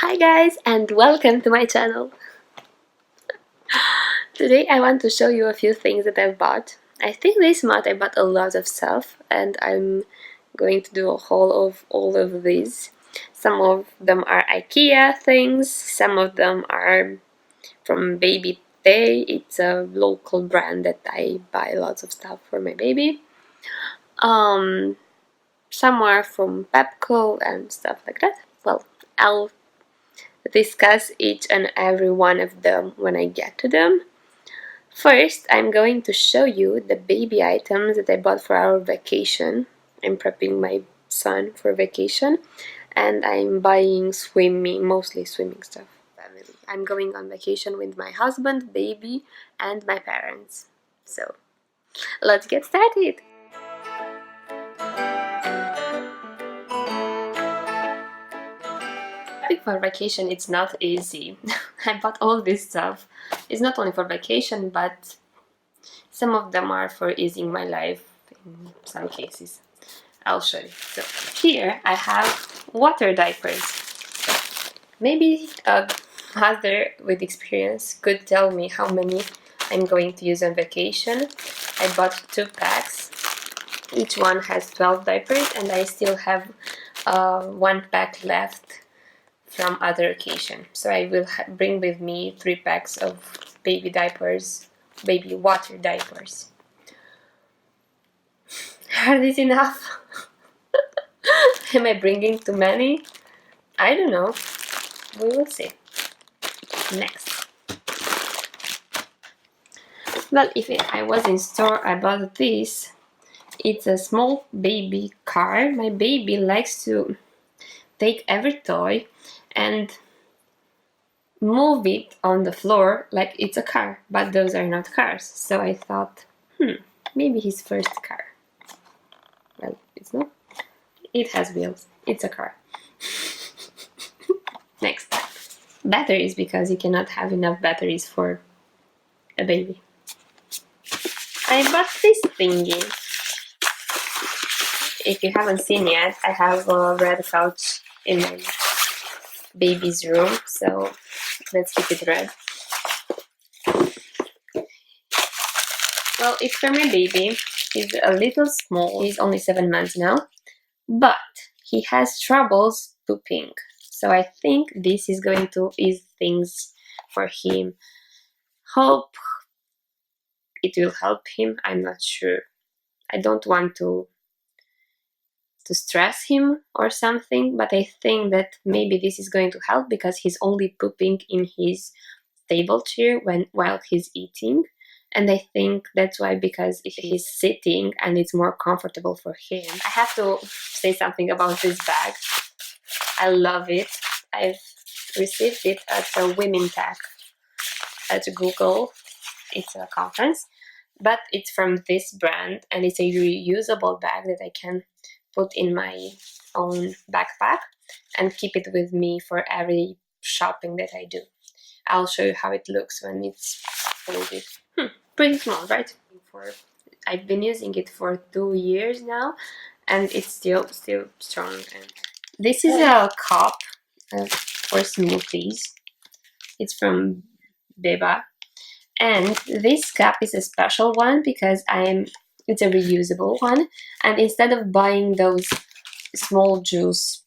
Hi guys and welcome to my channel. Today I want to show you a few things that I've bought. I think this month I bought a lot of stuff and I'm going to do a haul of all of these. Some of them are IKEA things, some of them are from Baby Day. It's a local brand that I buy lots of stuff for my baby. Some are from Pepco and stuff like that. Well, I'll discuss each and every one of them when I get to them. First, I'm going to show you the baby items that I bought for our vacation. I'm prepping my son for vacation and I'm buying mostly swimming stuff. Family. I'm going on vacation with my husband, baby, and my parents. So, let's get started! For vacation, it's not easy. I bought all this stuff. It's not only for vacation, but some of them are for easing my life in some cases. I'll show you. So here I have water diapers. Maybe a mother with experience could tell me how many I'm going to use on vacation. I bought 2 packs. Each one has 12 diapers and I still have 1 pack left from other occasion. So I will bring with me 3 packs of baby diapers, baby water diapers. Are these enough? Am I bringing too many? I don't know. We will see. Next. Well, if I was in store, I bought this. It's a small baby car. My baby likes to take every toy and move it on the floor like it's a car, but those are not cars. So I thought, maybe his first car. Well, it's not. It has wheels. It's a car. Next. Batteries, because you cannot have enough batteries for a baby. I bought this thingy. If you haven't seen yet, I have a red couch in my baby's room, so let's keep it red. Well, it's for my baby. He's a little small. He's only 7 months now, but he has troubles pooping. So I think this is going to ease things for him. Hope it will help him. I'm not sure. I don't want to stress him or something, but I think that maybe this is going to help because he's only pooping in his table chair while he's eating. And I think that's why, because if he's sitting and it's more comfortable for him. I have to say something about this bag. I love it. I've received it at a Women Tech at Google. It's a conference, but it's from this brand and it's a reusable bag that I can put in my own backpack and keep it with me for every shopping that I do. I'll show you how it looks when it's folded. Pretty small, right? I've been using it for 2 years now and it's still strong. And this is a cup for smoothies. It's from Beba. And this cup is a special one because it's a reusable one, and instead of buying those small juice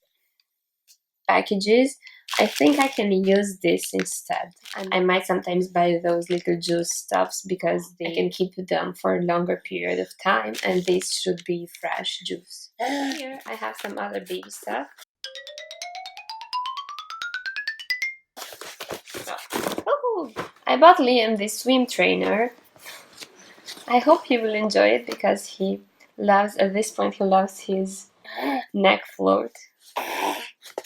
packages, I think I can use this instead. And I might sometimes buy those little juice stuffs because I can keep them for a longer period of time, and this should be fresh juice. Here I have some other baby stuff. Oh, I bought Liam this swim trainer. I hope he will enjoy it because he loves, at this point, he loves his neck float.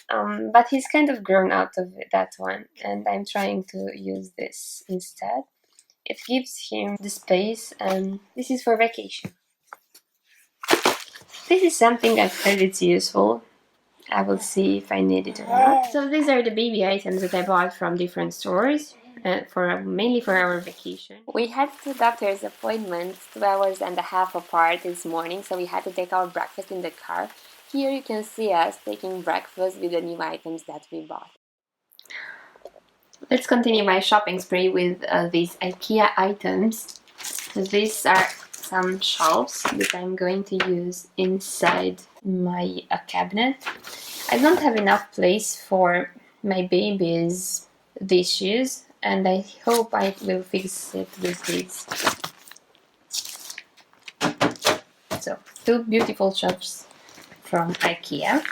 But he's kind of grown out of that one, and I'm trying to use this instead. It gives him the space, and this is for vacation. This is something I've heard it's useful. I will see if I need it or not. So these are the baby items that I bought from different stores. Mainly for our vacation. We had 2 doctor's appointments 2.5 hours apart this morning, so we had to take our breakfast in the car. Here you can see us taking breakfast with the new items that we bought. Let's continue my shopping spree with these IKEA items. So these are some shelves that I'm going to use inside my cabinet. I don't have enough place for my baby's dishes, and I hope I will fix it with these. So, two beautiful shelves from IKEA.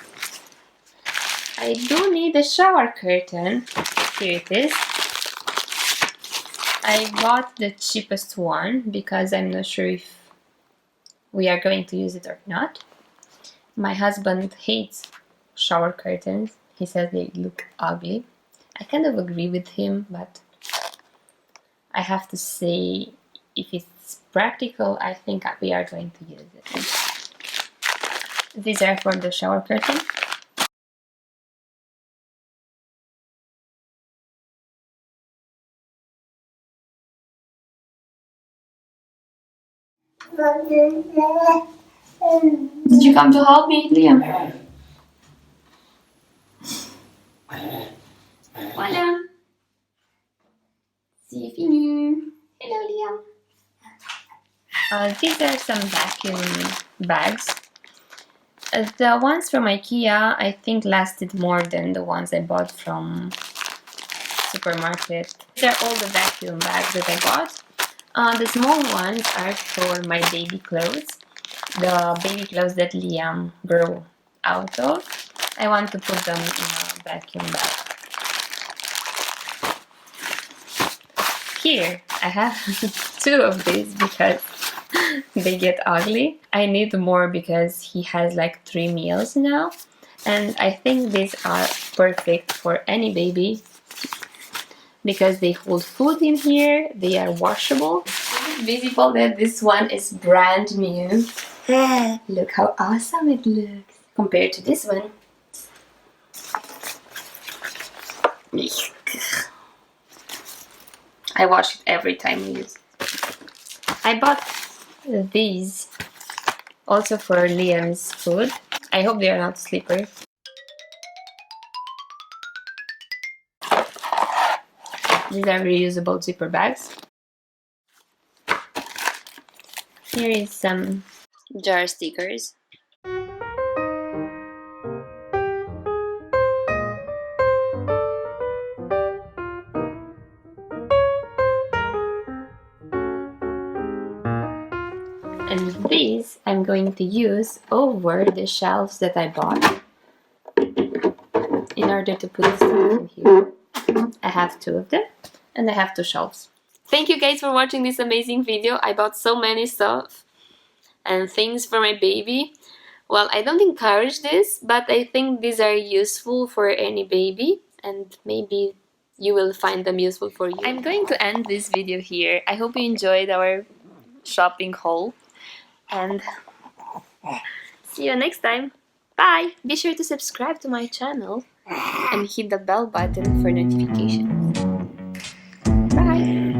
I do need a shower curtain. Here it is. I bought the cheapest one because I'm not sure if we are going to use it or not. My husband hates shower curtains. He says they look ugly. I kind of agree with him, but I have to say, if it's practical, I think we are going to use it. These are for the shower curtain. Did you come to help me, Liam? Voilà. C'est fini. Hello, Liam. These are some vacuum bags. The ones from IKEA, I think, lasted more than the ones I bought from supermarket. These are all the vacuum bags that I bought. The small ones are for my baby clothes. The baby clothes that Liam grew out of. I want to put them in a vacuum bag. Here, I have two of these because they get ugly. I need more because he has like 3 meals now. And I think these are perfect for any baby because they hold food in here. They are washable. Is it visible that this one is brand new? Look how awesome it looks compared to this one. I wash it every time we use it. I bought these also for Liam's food. I hope they are not slippery. These are reusable zipper bags. Here is some jar stickers. And these I'm going to use over the shelves that I bought in order to put stuff in here. I have 2 of them and I have 2 shelves. Thank you guys for watching this amazing video. I bought so many stuff and things for my baby. Well, I don't encourage this, but I think these are useful for any baby and maybe you will find them useful for you. I'm going to end this video here. I hope you enjoyed our shopping haul and see you next time. Bye! Be sure to subscribe to my channel and hit the bell button for notifications. Bye!